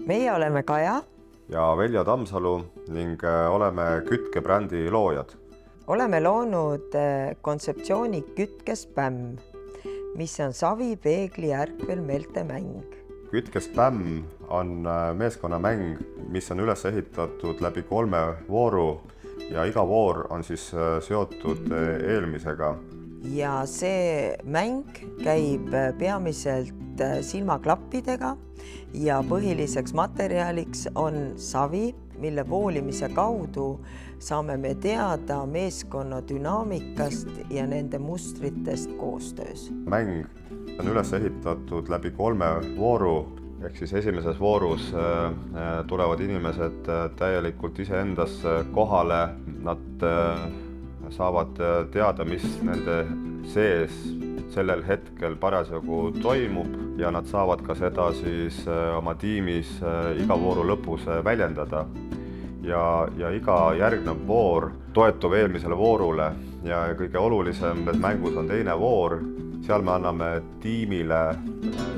Meie oleme Kaja. Ja Veljo Tammsalu ning oleme kütkebrändi loojad. Oleme loonud kontseptsiooni kütkespämm, mis on savi, peegli, ärkvel, meelte mäng. Kütkespämm on meeskonnamäng, mis on üles ehitatud läbi 3 vooru ja iga voor on siis seotud eelmisega. Ja see mäng käib peamiselt silmaklappidega ja põhiliseks materjaliks on savi, mille voolimise kaudu saame me teada meeskonna dünaamikast ja nende mustritest koostöös. Mäng on üles ehitatud läbi 3 vooru, ehk siis esimeses voorus tulevad inimesed täielikult iseendas kohale, nad saavad teada, mis nende sees sellel hetkel parasjagu toimub ja nad saavad ka seda siis oma tiimis iga vooru lõpus väljendada. Ja iga järgnev voor toetub eelmisele voorule ja kõige olulisem mängus on teine voor. Seal me anname tiimile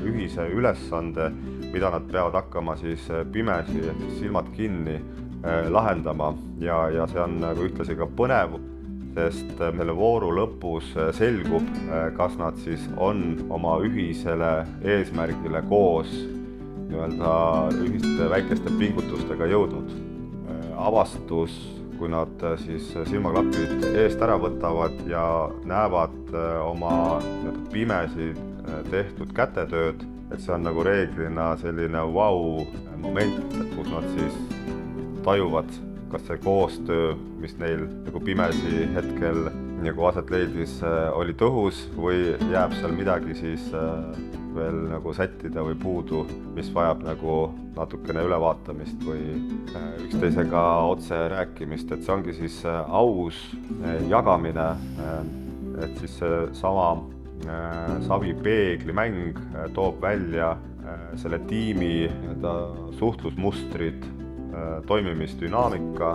ühise ülesande, mida nad peavad hakkama siis pimesi, silmad kinni lahendama ja see on ühtlasi ka põnev, sest selle vooru lõpus selgub, kas nad siis on oma ühisele eesmärgile koos ühiste väikeste pingutustega jõudnud. Avastus, kui nad siis silmaklapid eest ära võtavad ja näevad oma pimesi tehtud kätetööd, et see on nagu reeglina selline vau-moment, kus nad siis tajuvad, kas see koostöö, mis neil nagu pimesi hetkel nagu aset leidis, oli tõhus või jääb seal midagi siis veel nagu sättida või puudu, mis vajab nagu natukene ülevaatamist või üksteisega otse rääkimist. Et see ongi siis aus jagamine, et siis sama savi peegli mäng toob välja selle tiimi suhtlusmustrid, toimimisdünaamika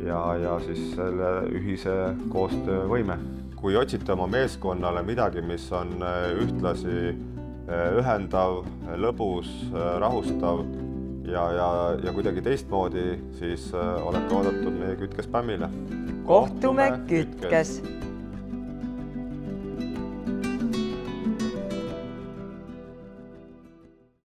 ja siis selle ühise koostöövõime. Kui otsite oma meeskonnale midagi, mis on ühtlasi ühendav, lõbus, rahustav ja kuidagi teistmoodi, siis olete oodatud meie kütkespämmile. Kohtume kütkes!